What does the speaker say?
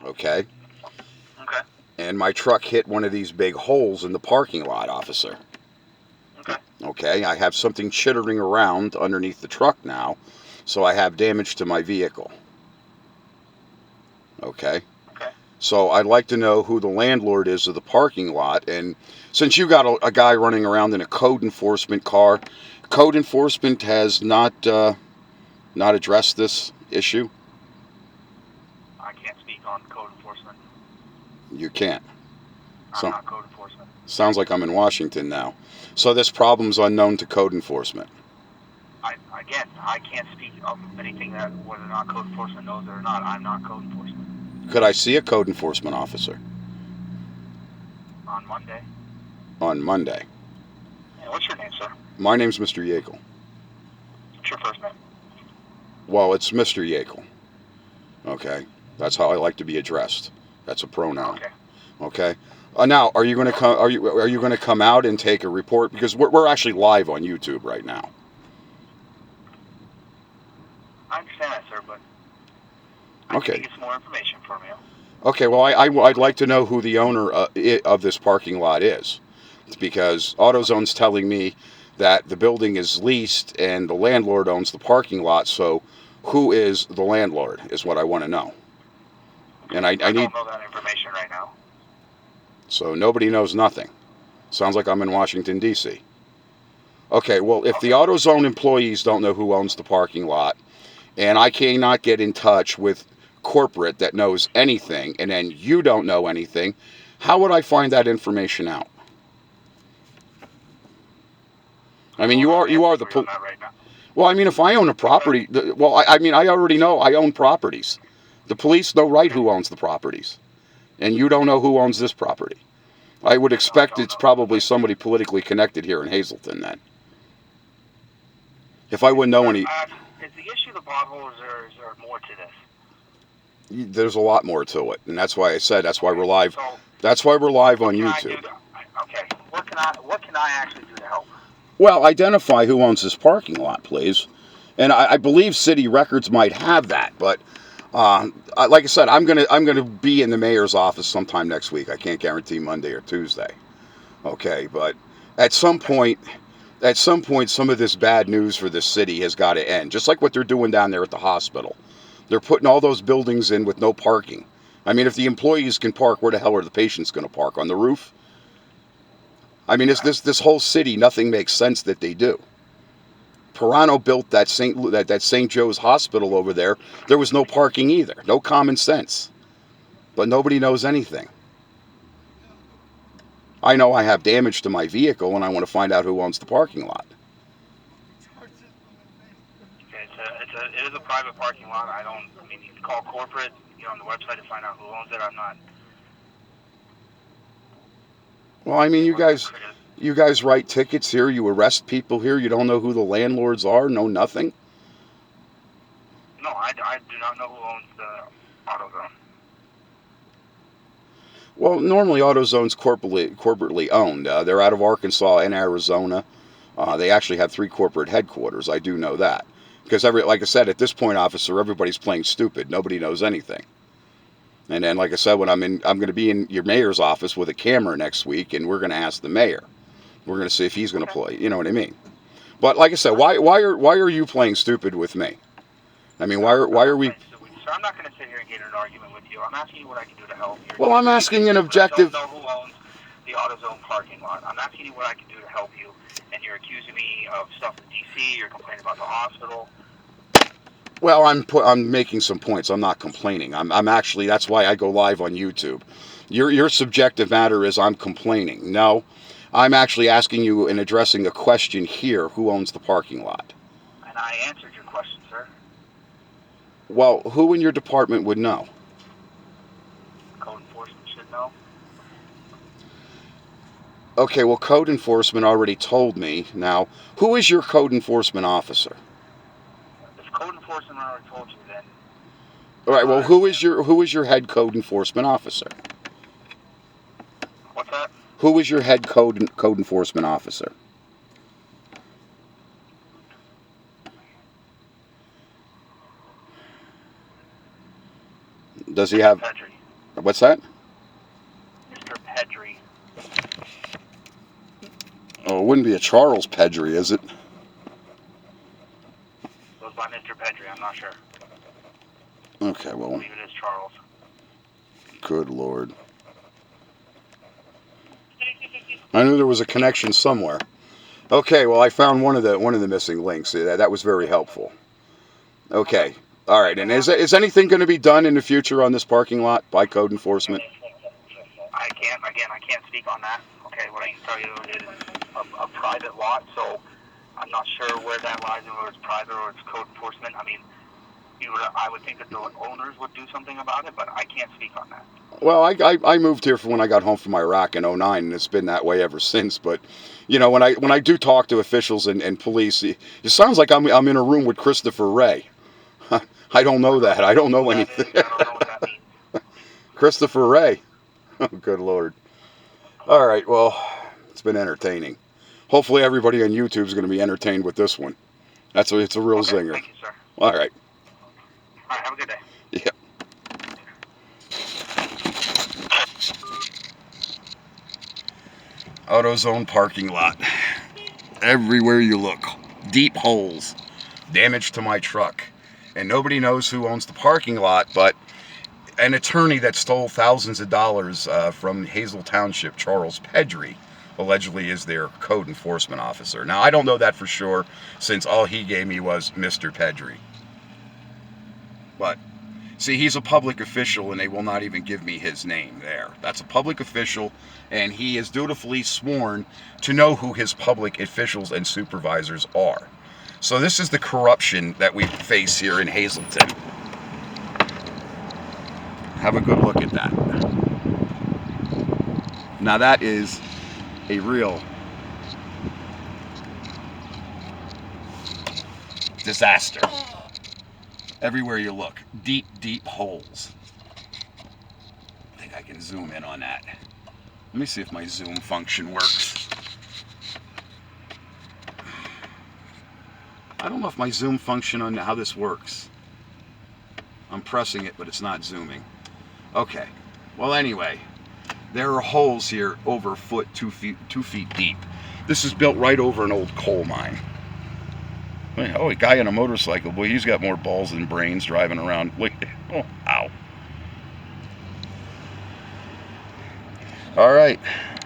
okay? Okay. And my truck hit one of these big holes in the parking lot, officer. Okay. Okay, I have something chittering around underneath the truck now, so I have damage to my vehicle. Okay? Okay. So I'd like to know who the landlord is of the parking lot, and since you got a guy running around in a code enforcement car, code enforcement has not addressed this issue. I can't speak on code enforcement. You can't. I'm So not code enforcement. sounds like I'm in Washington now. So this problem's unknown to code enforcement. I can't speak of anything that whether or not code enforcement knows it or not. I'm not code enforcement. Could I see a code enforcement officer On Monday. on Monday? Yeah, what's your name, sir? My name's Mr. Yeakel. What's your first name? Well, it's Mr. Yeakel. Okay, that's how I like to be addressed. That's a pronoun. Okay. Okay. Now, are you going to come? Are you going to come out and take a report? Because we're actually live on YouTube right now. I understand that, sir, but I need to get some more information from you. Okay. Well, I'd like to know who the owner of this parking lot is, because AutoZone's telling me that the building is leased and the landlord owns the parking lot. So, who is the landlord? Is what I want to know. And I I need. don't know that information right now. So nobody knows nothing. Sounds like I'm in Washington, D.C. Okay, well, if the AutoZone employees don't know who owns the parking lot, and I cannot get in touch with corporate that knows anything, and then you don't know anything, how would I find that information out? I mean, you are the right now. well. I mean, if I own a property, well, I mean, I already know I own properties. The police know right who owns the properties, and you don't know who owns this property. I would expect it's probably somebody politically connected here in Hazleton then. If I wouldn't know any, Is the issue the potholes, or is there more to this? there's a lot more to it, and that's why I said that's why we're live. That's why we're live on YouTube. Okay, what can I actually do to help? Well, identify who owns this parking lot, please. And I believe city records might have that, but like I said, I'm gonna be in the mayor's office sometime next week. I can't guarantee Monday or Tuesday. Okay, but at some point, some of this bad news for this city has got to end. Just like what they're doing down there at the hospital. They're putting all those buildings in with no parking. I mean, if the employees can park, where the hell are the patients going to park? On the roof? I mean, this whole city, nothing makes sense that they do. Pirano built that St. Joe's hospital over there. There was no parking either. No common sense. But nobody knows anything. I know I have damage to my vehicle, and I want to find out who owns the parking lot. It is a private parking lot. I mean, you can call corporate, on the website to find out who owns it. I'm not. Well, I mean, you guys write tickets here. You arrest people here. You don't know who the landlords are. No, nothing. No, I do not know who owns the AutoZone. Well, normally AutoZone's corporately owned. They're out of Arkansas and Arizona. They actually have 3 corporate headquarters. I do know that. Because like I said, at this point, officer, everybody's playing stupid. Nobody knows anything. And then, like I said, when I'm going to be in your mayor's office with a camera next week, and we're going to ask the mayor. We're going to see if he's going to play. You know what I mean? But like I said, why are you playing stupid with me? I mean, why are we? So I'm not going to sit here and get in an argument with you. I'm asking you what I can do to help. Well, I'm asking an objective. I don't know who owns the AutoZone parking lot. I'm asking you what I can do to help you, and you're accusing me of stuff in D.C. You're complaining about the hospital. Well, I'm making some points. I'm not complaining. I'm actually, that's why I go live on YouTube. Your subjective matter is I'm complaining. No, I'm actually asking you and addressing a question here. Who owns the parking lot? And I answered your question, sir. Well, who in your department would know? Code enforcement should know. Okay, well, code enforcement already told me. Now, who is your code enforcement officer? If code enforcement already told you, then. All right. Well, who is your head code enforcement officer? What's that? Who is your head code enforcement officer? Does he have? Patrick. What's that? Mr. Pedri. Oh, it wouldn't be a Charles Pedri, is it? Goes by Mr. Pedri, I'm not sure. Okay, I well, believe it is Charles. good Lord. I knew there was a connection somewhere. Okay, well, I found one of the missing links. That was very helpful. Okay, all right. And is anything going to be done in the future on this parking lot by code enforcement? I can't speak on that. Okay, what I can tell you is a private lot, so I'm not sure where that lies, whether it's private or it's code enforcement. I mean, I would think that the owners would do something about it, but I can't speak on that. Well, I moved here from when I got home from Iraq in '09, and it's been that way ever since. But, you know, when I do talk to officials and police, it sounds like I'm in a room with Christopher Wray. I don't know that. I don't know anything. I don't know what that means. Christopher Wray. Oh, good Lord. All right, well, it's been entertaining. Hopefully everybody on YouTube is going to be entertained with this one. It's a real zinger. Thank you, sir. All right. All right, have a good day. Yeah. AutoZone parking lot. Everywhere you look, deep holes, damage to my truck. And nobody knows who owns the parking lot, but an attorney that stole thousands of dollars from Hazleton Township, Charles Pedri, allegedly is their code enforcement officer. Now, I don't know that for sure, since all he gave me was Mr. Pedri. But, see, he's a public official, and they will not even give me his name there. That's a public official, and he is dutifully sworn to know who his public officials and supervisors are. So this is the corruption that we face here in Hazleton. Have a good look at that. Now that is a real disaster. Everywhere you look, deep, deep holes. I think I can zoom in on that. Let me see if my zoom function works. I don't know if my zoom function on how this works. I'm pressing it, but it's not zooming. Okay. Well, anyway, there are holes here over a foot, 2 feet deep. This is built right over an old coal mine. Oh, a guy on a motorcycle. Boy, he's got more balls than brains driving around. Look. Oh, ow. All right.